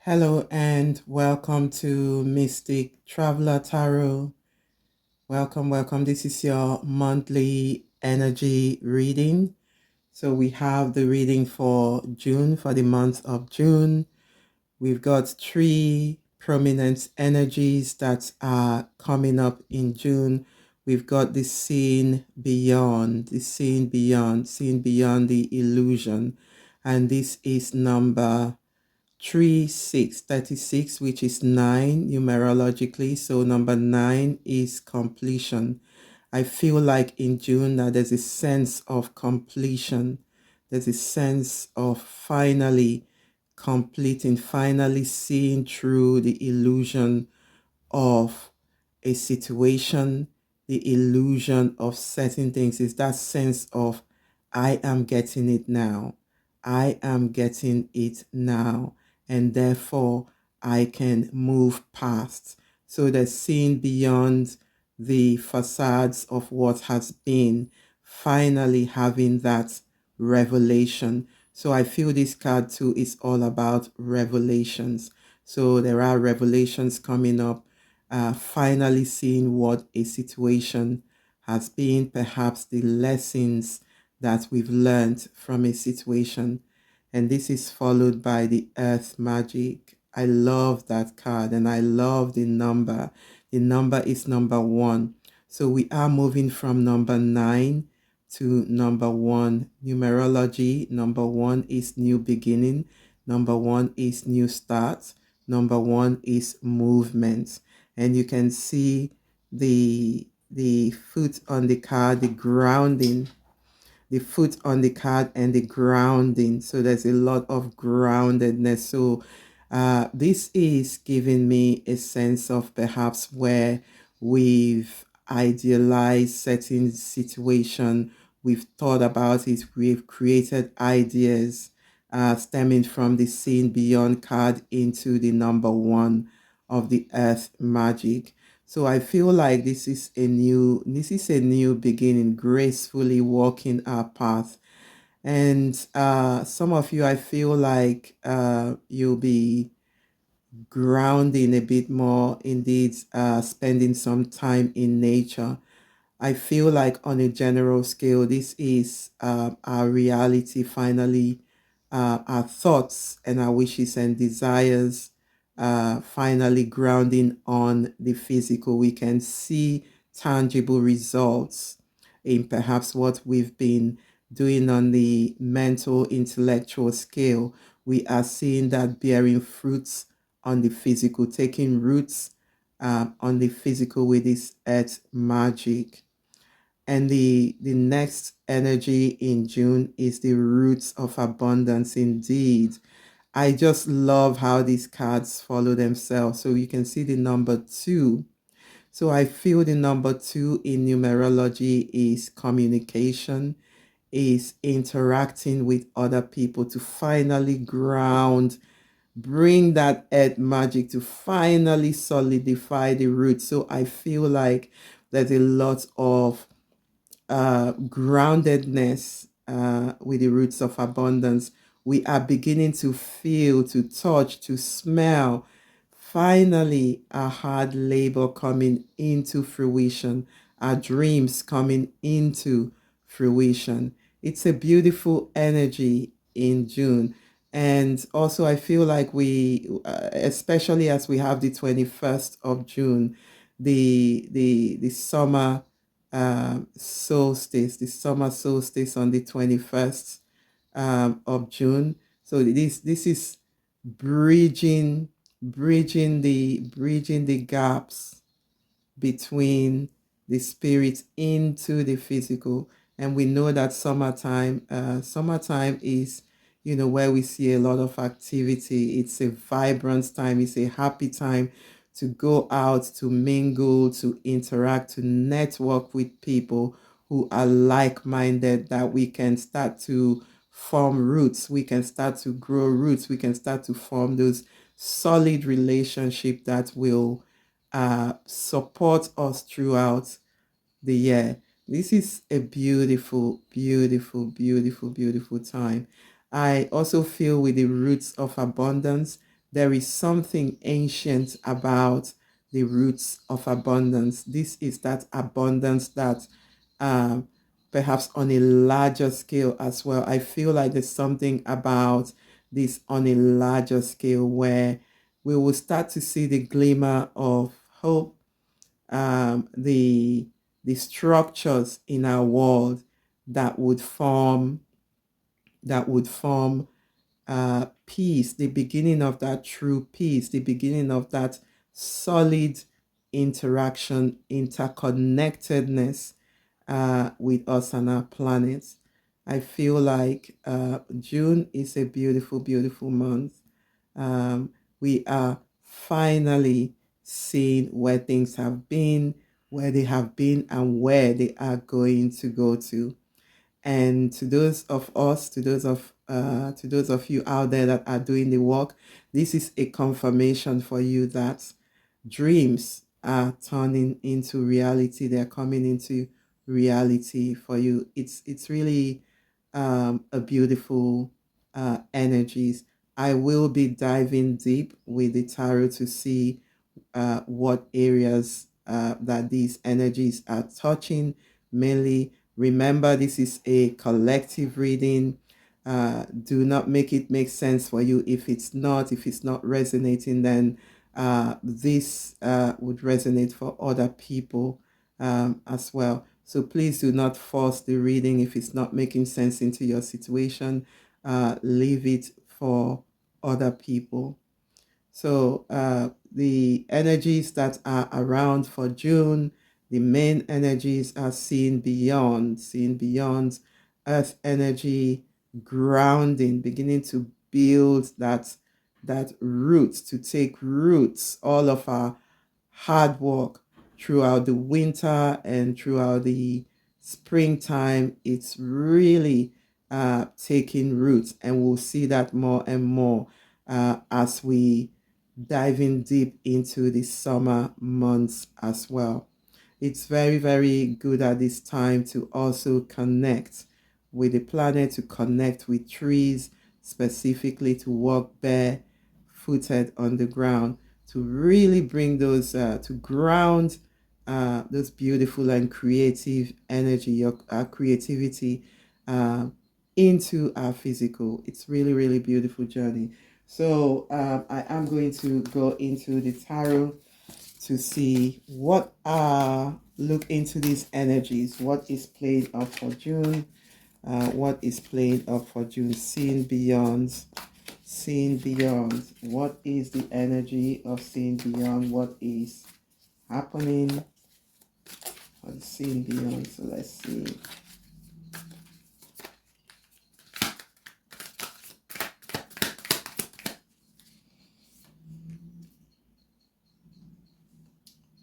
Hello and welcome to Mystic Traveler Tarot. Welcome. This is your monthly energy reading. So we have the reading for June, for the month of June. We've got three prominent energies that are coming up in June. We've got the seeing beyond, seeing beyond the illusion. And this is number 36, which is 9 numerologically. So number 9 is completion. I feel like in June that there's a sense of completion. There's a sense of finally completing, finally seeing through the illusion of a situation, the illusion of certain things. Is that sense of I am getting it now. I am getting it now. And therefore I can move past. So that seeing beyond the facades of what has been, finally having that revelation. So I feel this card too is all about revelations. So there are revelations coming up, finally seeing what a situation has been, perhaps the lessons that we've learned from a situation. And this is followed by the Earth Magic. I love that card and I love the number. The number is number 1. So we are moving from number 9 to number 1. Numerology, number 1 is new beginning. Number 1 is new start. Number 1 is movement. And you can see the foot on the card, the grounding, the foot on the card and the grounding. So there's a lot of groundedness. So this is giving me a sense of perhaps where we've idealized certain situation, we've thought about it, we've created ideas stemming from the seeing beyond card into the number 1 of the Earth Magic. So I feel like this is a new beginning, gracefully walking our path. And some of you, I feel like you'll be grounding a bit more, indeed, spending some time in nature. I feel like on a general scale, this is our reality finally, our thoughts and our wishes and desires finally grounding on the physical. We can see tangible results in perhaps what we've been doing on the mental, intellectual scale. We are seeing that bearing fruits on the physical, taking roots on the physical with this Earth Magic. And the next energy in June is the roots of abundance indeed. I just love how these cards follow themselves. So you can see the number 2. So I feel the number 2 in numerology is communication, is interacting with other people to finally ground, bring that Earth Magic to finally solidify the roots. So I feel like there's a lot of groundedness with the roots of abundance. We are beginning to feel, to touch, to smell. Finally, our hard labor coming into fruition, our dreams coming into fruition. It's a beautiful energy in June. And also, I feel like especially as we have the 21st of June, the summer solstice, the summer solstice on the 21st of June. So this is bridging bridging the gaps between the spirit into the physical. And we know that summertime is, where we see a lot of activity. It's a vibrant time, it's a happy time to go out, to mingle, to interact, to network with people who are like-minded, that we can start to form roots, we can start to grow roots, we can start to form those solid relationship that will support us throughout the year. This is a beautiful, beautiful, beautiful, beautiful time. I also feel with the roots of abundance, there is something ancient about the roots of abundance. This is that abundance that um, perhaps on a larger scale as well. I feel like there's something about this on a larger scale where we will start to see the glimmer of hope, the structures in our world that would form peace, the beginning of that true peace, the beginning of that solid interaction, interconnectedness with us and our planet. I feel like June is a beautiful, beautiful month. We are finally seeing where things have been, where they have been, and where they are going to go to. And to those of us, to those of you out there that are doing the work, this is a confirmation for you that dreams are turning into reality. They're coming into reality for you. It's really a beautiful energies. I will be diving deep with the tarot to see what areas that these energies are touching mainly. Remember, this is a collective reading. Do not make it make sense for you. If it's not resonating, then this would resonate for other people as well. So please do not force the reading if it's not making sense into your situation. Leave it for other people. So the energies that are around for June, the main energies are seeing beyond earth energy, grounding, beginning to build that roots, to take roots, all of our hard work throughout the winter and throughout the springtime. It's really taking roots, and we'll see that more and more as we diving deep into the summer months as well. It's very, very good at this time to also connect with the planet, to connect with trees, specifically to walk barefooted on the ground, to really bring those, to ground those beautiful and creative energy, your creativity into our physical. It's really, really beautiful journey. So I am going to go into the tarot to see look into these energies. What is played up for June? What is played up for June? Seeing beyond. Seeing beyond. What is the energy of seeing beyond? What is happening on seeing beyond? So let's see.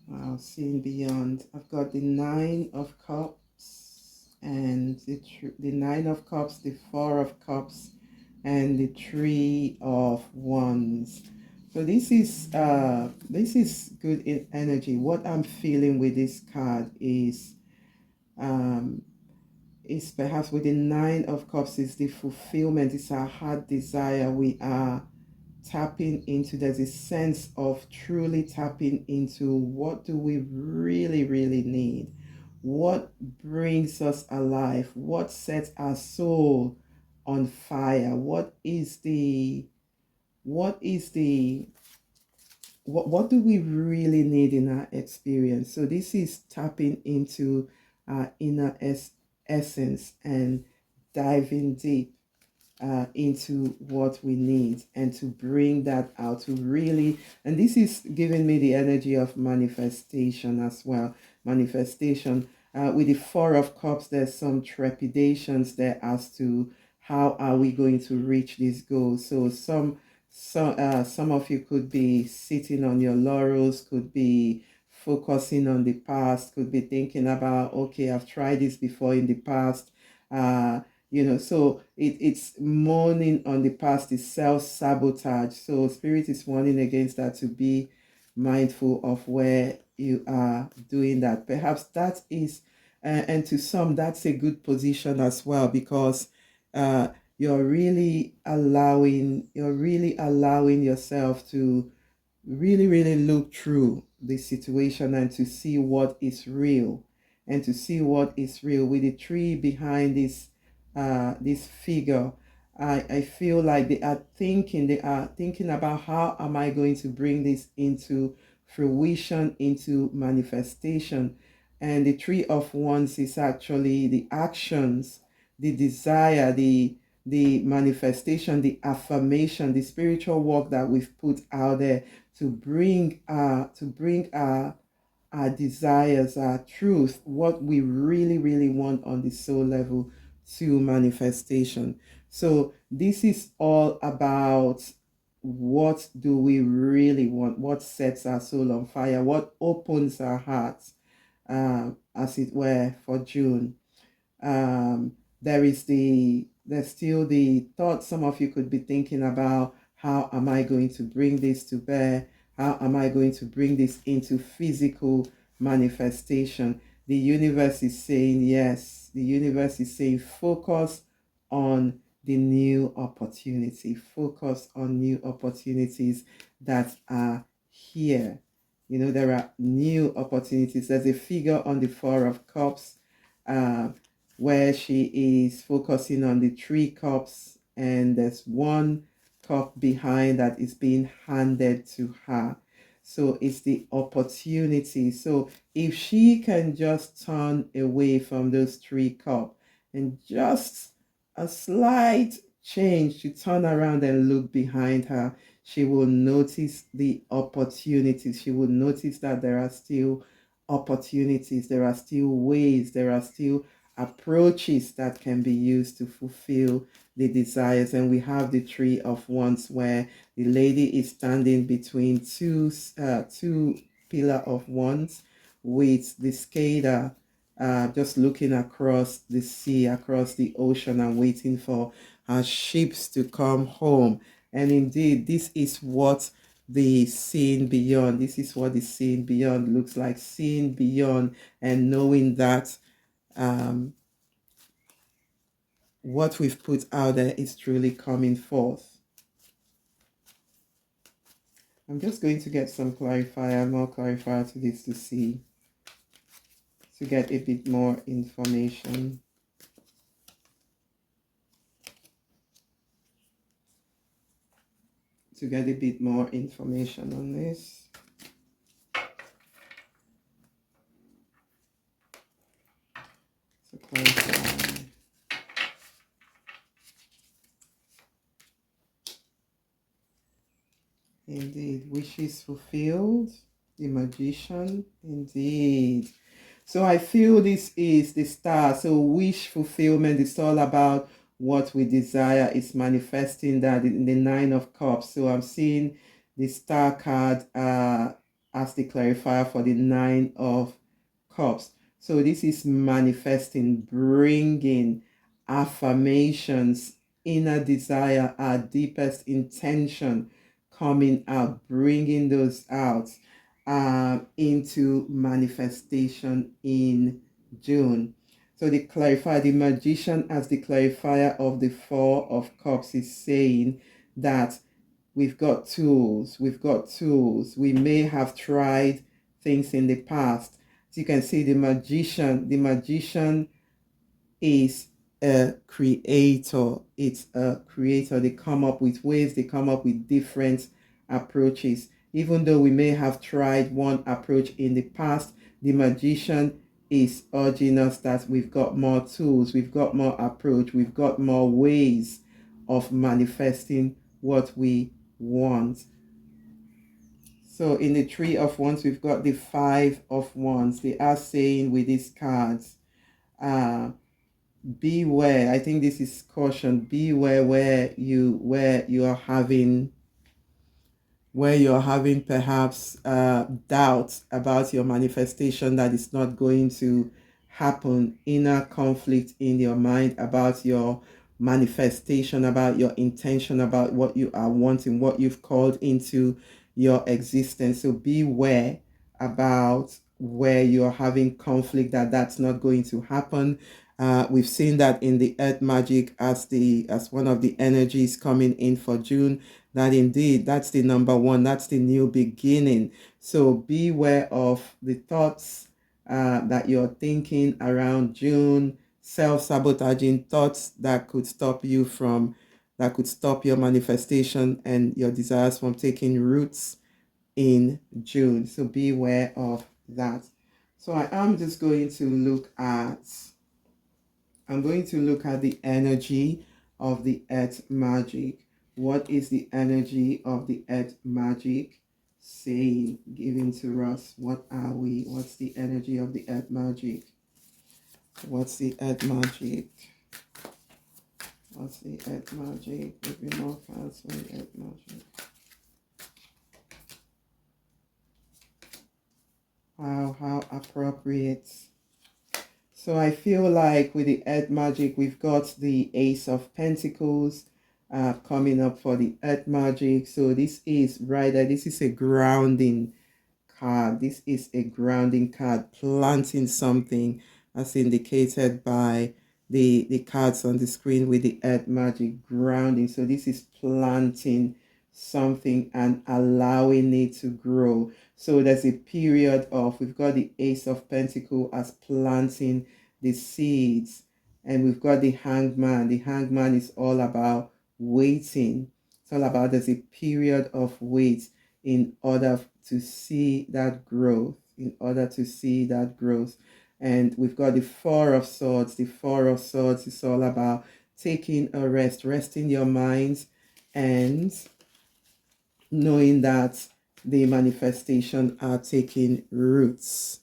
Wow, seeing beyond. I've got the Nine of Cups and the Nine of Cups, the Four of Cups, and the Three of Wands. So this is good in energy. What I'm feeling with this card is perhaps with the Nine of Cups is the fulfillment. It's our heart desire. We are tapping into, there's a sense of truly tapping into what do we really, really need, what brings us alive, what sets our soul on fire, what do we really need in our experience. So this is tapping into our inner essence and diving deep into what we need, and to bring that out, to really, and this is giving me the energy of manifestation as well. Manifestation with the Four of Cups, there's some trepidations there as to how are we going to reach this goal. So some of you could be sitting on your laurels, could be focusing on the past, could be thinking about, okay, I've tried this before in the past. So it's mourning on the past, is self-sabotage. So spirit is warning against that, to be mindful of where you are doing that. Perhaps that is, and to some, that's a good position as well, because you're really allowing yourself to really, really look through the situation and to see what is real, and to see what is real with the tree behind this figure. I feel like they are thinking about how am I going to bring this into fruition, into manifestation. And the Tree of Wands is actually the actions, the desire, the manifestation, the affirmation, the spiritual work that we've put out there to bring our desires, our truth, what we really, really want on the soul level to manifestation. So this is all about what do we really want, what sets our soul on fire, what opens our hearts, as it were, for June. There's still the thought some of you could be thinking about: how am I going to bring this to bear? How am I going to bring this into physical manifestation? The universe is saying yes. The universe is saying focus on the new opportunity. Focus on new opportunities that are here. There are new opportunities. There's a figure on the Four of Cups, uh, where she is focusing on the three cups, and there's one cup behind that is being handed to her. So it's the opportunity. So if she can just turn away from those three cups and just a slight change, to turn around and look behind her, she will notice the opportunities. She will notice that there are still opportunities, there are still ways, there are still approaches that can be used to fulfill the desires. And we have the Tree of Wands, where the lady is standing between two pillar of wands, with the skater just looking across the sea, across the ocean, and waiting for her ships to come home. And indeed, this is what the seeing beyond, looks like. Seeing beyond and knowing that what we've put out there is truly coming forth. I'm just going to get some more clarifier to this, to get a bit more information. To get a bit more information on this. So clarify. Indeed, wishes fulfilled, the Magician, indeed. So I feel this is the star. So wish fulfillment is all about what we desire is manifesting that in the Nine of Cups. So I'm seeing the star card as the clarifier for the Nine of Cups. So this is manifesting, bringing affirmations, inner desire, our deepest intention coming out, bringing those out into manifestation in June. So the Magician, as the clarifier of the Four of Cups, is saying that we've got tools. We may have tried things in the past. So you can see the magician is a creator. It's a creator. They come up with ways, they come up with different approaches. Even though we may have tried one approach in the past, the magician is urging us that we've got more tools, we've got more approach, we've got more ways of manifesting what we want. So in the Tree of Wands, we've got the Five of Wands. They are saying with these cards, beware. I think this is caution. Beware where you're having perhaps doubts about your manifestation, that is not going to happen. Inner conflict in your mind about your manifestation, about your intention, about what you are wanting, what you've called into your existence. So beware about where you're having conflict, that's not going to happen. We've seen that in the earth magic as one of the energies coming in for June, that indeed that's the number one, that's the new beginning. So beware of the thoughts that you're thinking around June, self-sabotaging thoughts that could stop you from, that could stop your manifestation and your desires from taking roots in June. So beware of that. So I am just going to look at, I'm going to look at the energy of the earth magic. What is the energy of the earth magic saying, giving to us? What are we? What's the energy of the earth magic? What's the earth magic? What's the earth magic? Maybe more cards for the earth magic. Wow, how appropriate. So I feel like with the earth magic, we've got the Ace of Pentacles coming up for the earth magic. So this is this is a grounding card. This is a grounding card, planting something as indicated by the cards on the screen with the earth magic, grounding. So this is planting something and allowing it to grow. So there's a period of, we've got the Ace of Pentacles as planting the seeds, and we've got the Hangman. The Hangman is all about waiting. It's all about, there's a period of wait in order to see that growth, in order to see that growth. And we've got the Four of Swords. The Four of Swords is all about taking a rest, resting your minds, and knowing that the manifestation are taking roots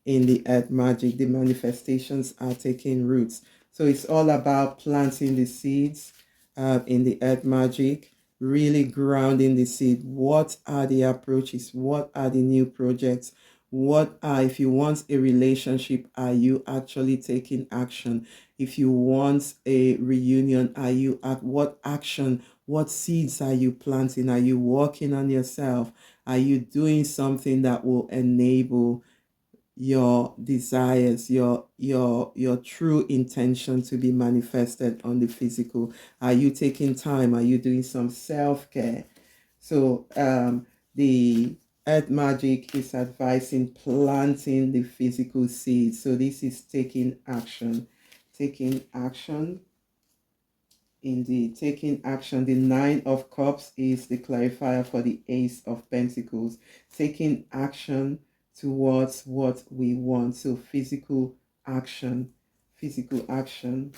in the earth magic. The manifestations are taking roots. So it's all about planting the seeds in the earth magic, really grounding the seed. What are the approaches? What are the new projects? What are, if you want a relationship, are you actually taking action? If you want a reunion, are you at what action? What seeds are you planting? Are you working on yourself? Are you doing something that will enable your desires, your true intention to be manifested on the physical? Are you taking time? Are you doing some self-care? So the earth magic is advising planting the physical seeds. So this is taking action. Taking action. Indeed, taking action. The Nine of Cups is the clarifier for the Ace of Pentacles. Taking action towards what we want. So physical action. Physical action.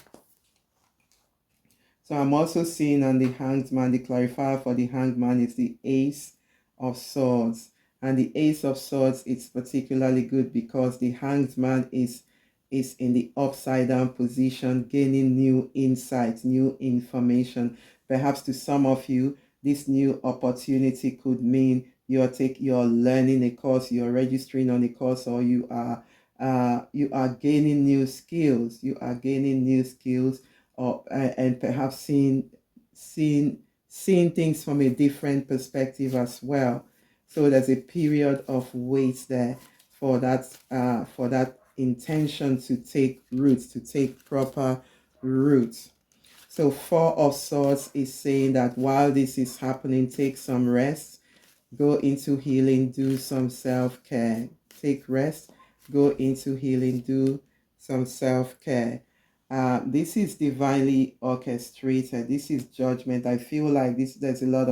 So I'm also seeing on the Hanged Man, the clarifier for the Hanged Man is the Ace of Swords. And the Ace of Swords is particularly good because the Hanged Man is in the upside down position, gaining new insights, new information. Perhaps to some of you, this new opportunity could mean you're learning a course, you're registering on a course, or you are gaining new skills. You are gaining new skills, or and perhaps seeing things from a different perspective as well. So there's a period of wait there for that intention to take roots, to take proper roots. So Four of Swords is saying that while this is happening, take some rest, go into healing, do some self-care. Take rest, go into healing, do some self-care. This is divinely orchestrated. This is judgment. I feel like there's a lot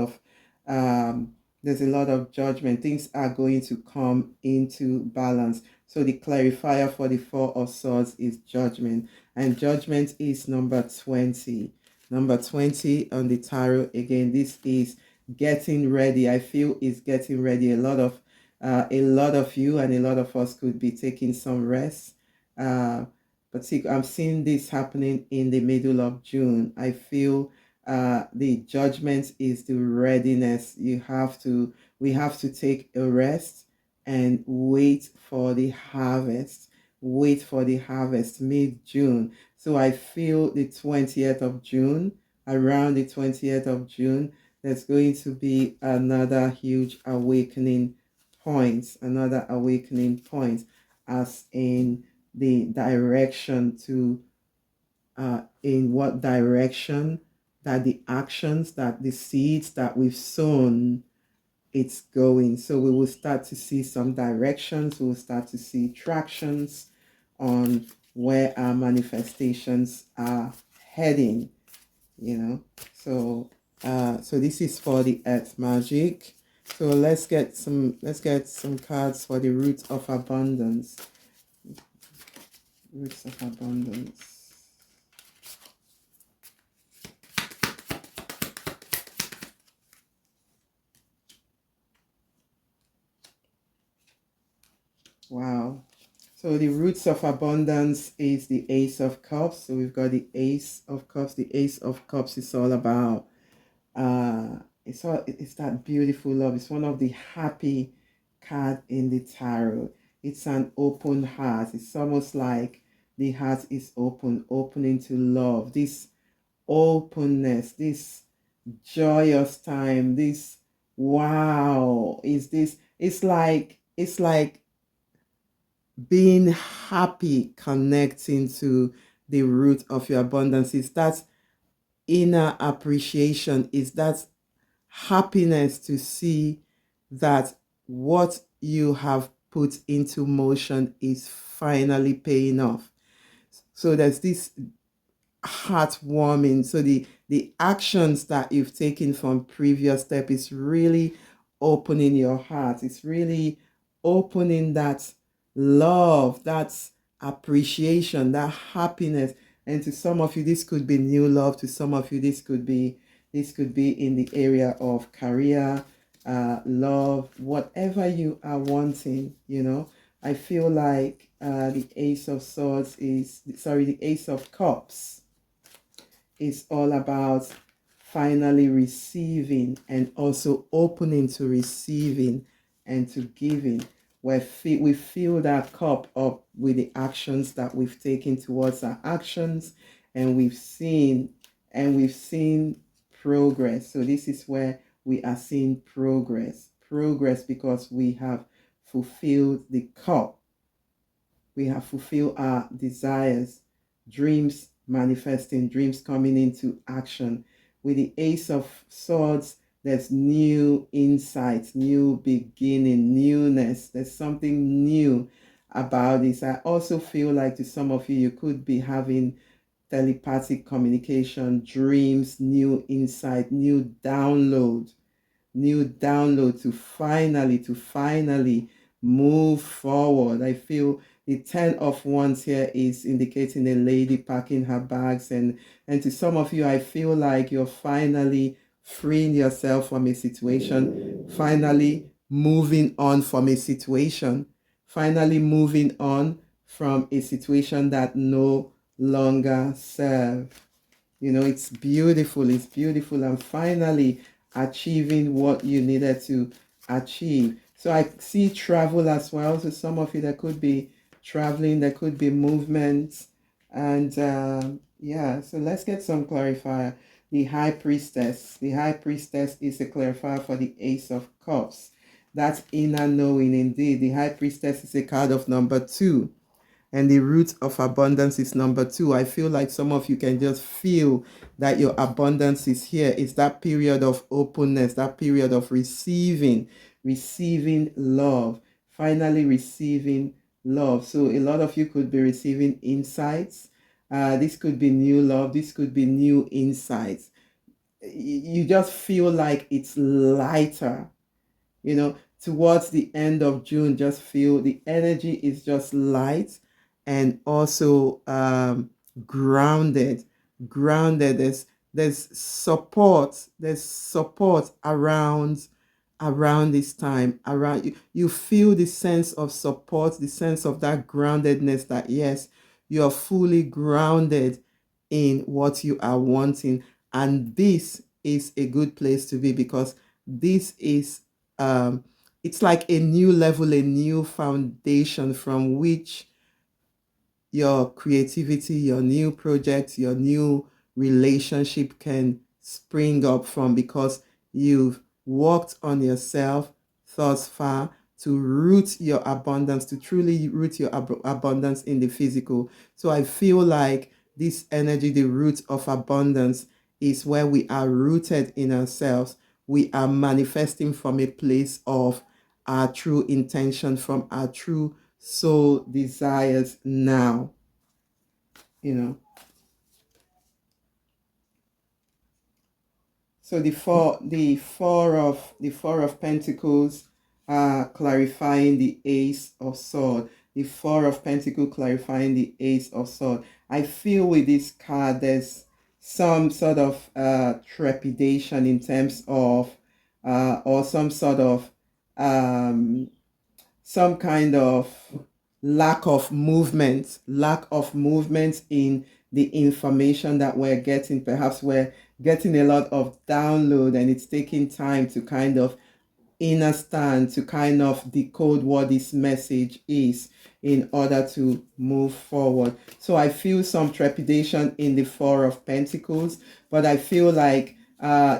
of judgment. Things are going to come into balance. So the clarifier for the Four of Swords is judgment, and judgment is number 20. Number 20 on the tarot. Again, this is getting ready. I feel is getting ready. A lot of you and a lot of us could be taking some rest. I'm seeing this happening in the middle of June. I feel the judgment is the readiness. We have to take a rest and wait for the harvest. Wait for the harvest mid-June. So I feel the 20th of June, around the 20th of June, there's going to be another huge awakening point, as in the direction to in what direction that the actions, that the seeds that we've sown, it's going. So we will start to see some directions, we will start to see tractions on where our manifestations are heading, you know. So so this is for the earth magic. So let's get some cards for the root of abundance. Roots of abundance. Wow. So the roots of abundance is the Ace of Cups. So we've got the Ace of Cups. The Ace of Cups is all about it's that beautiful love. It's one of the happy card in the tarot. It's an open heart. It's almost like the heart is opening to love. This openness, this joyous time, this wow, is this it's like being happy, connecting to the root of your abundance. Is that inner appreciation, is that happiness to see that what you have put into motion is finally paying off. So there's this heartwarming. So the actions that you've taken from previous step is really opening your heart. It's really opening that love, that appreciation, that happiness. And to some of you, this could be new love. To some of you, this could be in the area of career, love, whatever you are wanting, you know. I feel like the Ace of Swords is, sorry, the Ace of Cups is all about finally receiving and also opening to receiving and to giving. Where we fill that cup up with the actions that we've taken towards our actions, and we've seen progress. So this is where we are seeing progress because we have fulfilled the cup. We have fulfilled our desires, dreams manifesting, dreams coming into action. With the Ace of Swords, there's new insights, new beginning, newness. There's something new about this. I also feel like to some of you, you could be having telepathic communication, dreams, new insight, new download to finally move forward. I feel the 10 of Wands here is indicating a lady packing her bags, and to some of you, I feel like you're finally freeing yourself from a situation, finally moving on from a situation, finally moving on from a situation that no longer serves. You know, it's beautiful, and finally achieving what you needed to achieve. So I see travel as well. So some of you, there could be traveling, there could be movements, and yeah. So let's get some clarifier. The High Priestess. The High Priestess is a clarifier for the Ace of Cups. That's inner knowing indeed. The High Priestess is a card of number 2. And the root of abundance is number 2. I feel like some of you can just feel that your abundance is here. It's that period of openness, that period of receiving love, finally receiving love. So a lot of you could be receiving insights. This could be new love. This could be new insights. You just feel like it's lighter, you know, towards the end of June. Just feel the energy is just light and also grounded. There's support. There's support around this time. Around you, you feel the sense of support, the sense of that groundedness, that yes, you are fully grounded in what you are wanting. And this is a good place to be, because this is it's like a new level, a new foundation from which your creativity, your new project, your new relationship can spring up from, because you've worked on yourself thus far to root your abundance, to truly root your abundance in the physical. So I feel like this energy, the root of abundance, is where we are rooted in ourselves. We are manifesting from a place of our true intention, from our true soul desires now, you know. So the four of Pentacles clarifying the Ace of Swords. The Four of Pentacles clarifying the Ace of Swords. I feel with this card there's some sort of trepidation in terms of or some kind of lack of movement in the information that we're getting. Perhaps we're getting a lot of download and it's taking time to kind of understand, to kind of decode what this message is in order to move forward. So I feel some trepidation in the Four of Pentacles, but I feel like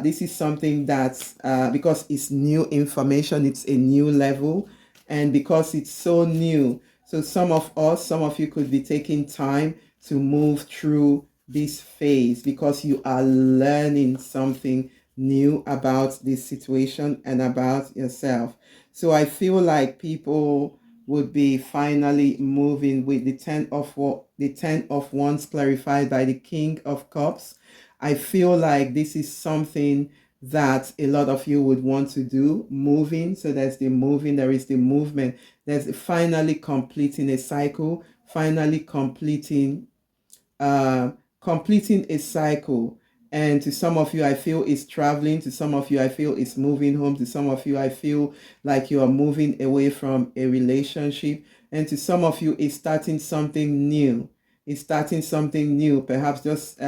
this is something that's because it's new information, it's a new level, and because it's so new, so some of you could be taking time to move through this phase because you are learning something new about this situation and about yourself. So I feel like people would be finally moving with the Ten of Wands clarified by the King of Cups. I feel like this is something that a lot of you would want to do, moving. So there's the moving, there is the movement, there's finally completing a cycle, finally completing a cycle. And to some of you, I feel it's traveling. To some of you, I feel it's moving home. To some of you, I feel like you are moving away from a relationship. And to some of you, it's starting something new. It's starting something new. Perhaps just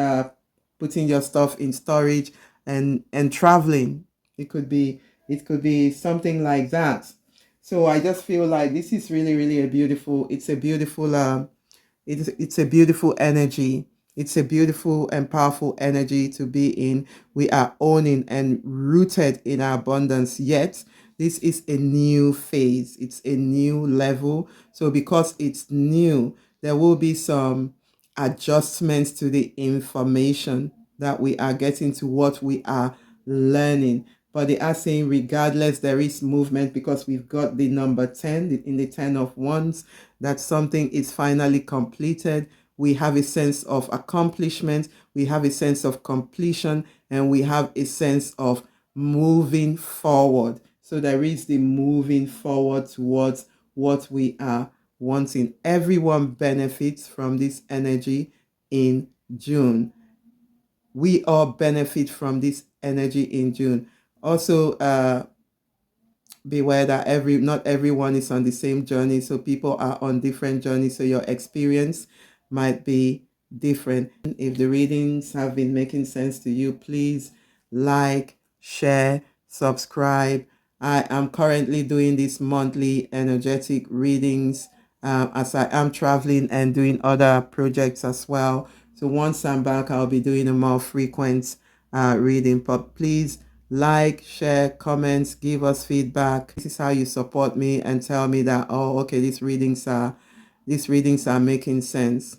putting your stuff in storage and traveling. It could be something like that. So I just feel like this is really, really it's a beautiful it's a beautiful energy. It's a beautiful and powerful energy to be in. We are owning and rooted in our abundance, yet this is a new phase. It's a new level. So because it's new, there will be some adjustments to the information that we are getting, to what we are learning. But they are saying regardless, there is movement because we've got the number 10 in the Ten of Wands, that something is finally completed. We have a sense of accomplishment, we have a sense of completion, and we have a sense of moving forward. So there is the moving forward towards what we are wanting. Everyone benefits from this energy in June. We all benefit from this energy in June. Also, beware that not everyone is on the same journey, so people are on different journeys, so your experience might be different. If the readings have been making sense to you, please like, share, subscribe. I am currently doing these monthly energetic readings as I am traveling and doing other projects as well. So once I'm back, I'll be doing a more frequent reading. But please like, share, comments, give us feedback. This is how you support me and tell me that, oh, okay, these readings are making sense.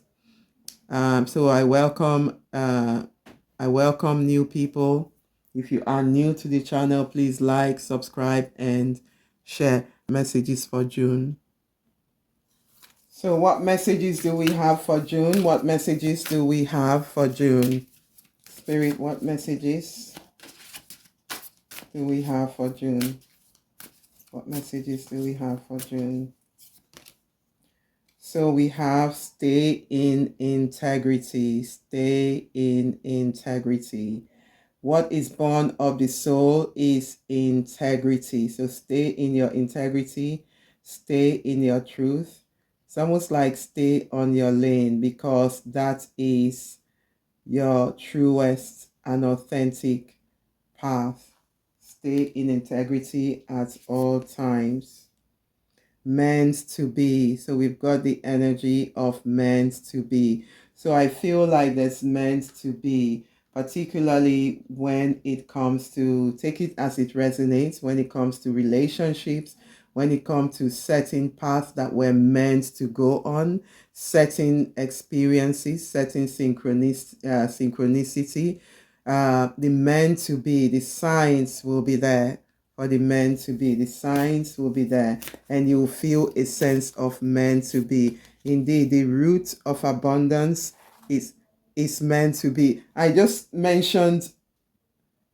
So I welcome new people. If you are new to the channel, please like, subscribe, and share. Messages for June. So what messages do we have for June? What messages do we have for June? Spirit, what messages do we have for June? What messages do we have for June? So we have stay in integrity. Stay in integrity. What is born of the soul is integrity. So stay in your integrity. Stay in your truth. It's almost like stay on your lane, because that is your truest and authentic path. Stay in integrity at all times. Meant to be. So we've got the energy of meant to be. So I feel like there's meant to be, particularly when it comes to, take it as it resonates, when it comes to relationships, when it comes to certain paths that we're meant to go on, certain experiences, certain synchronicity. The meant to be, the signs will be there for the meant to be. The signs will be there, and you'll feel a sense of meant to be. Indeed, the root of abundance is meant to be. I just mentioned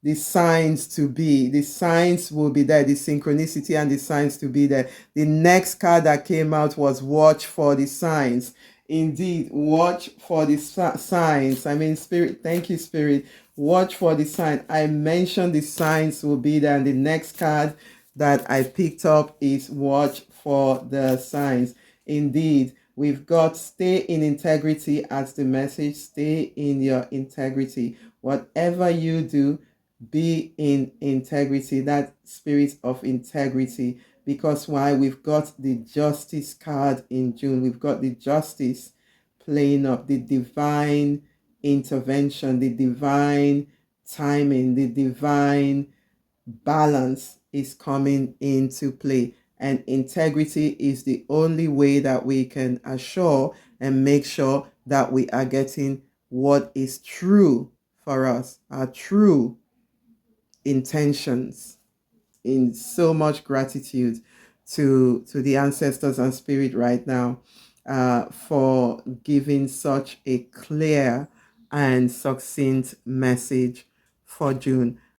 the signs to be. The signs will be there, the synchronicity and the signs to be there. The next card that came out was watch for the signs. Indeed, watch for the signs. I mean, Spirit, thank you, Spirit. Watch for the sign. I mentioned the signs will be there, and the next card that I picked up is watch for the signs. Indeed, we've got stay in integrity as the message. Stay in your integrity. Whatever you do, be in integrity, that spirit of integrity. Because why? We've got the justice card in June. We've got the justice playing up, the divine intervention, the divine timing, the divine balance is coming into play. And integrity is the only way that we can assure and make sure that we are getting what is true for us, our true intentions. In so much gratitude to the ancestors and spirit right now for giving such a clear and succinct message for June.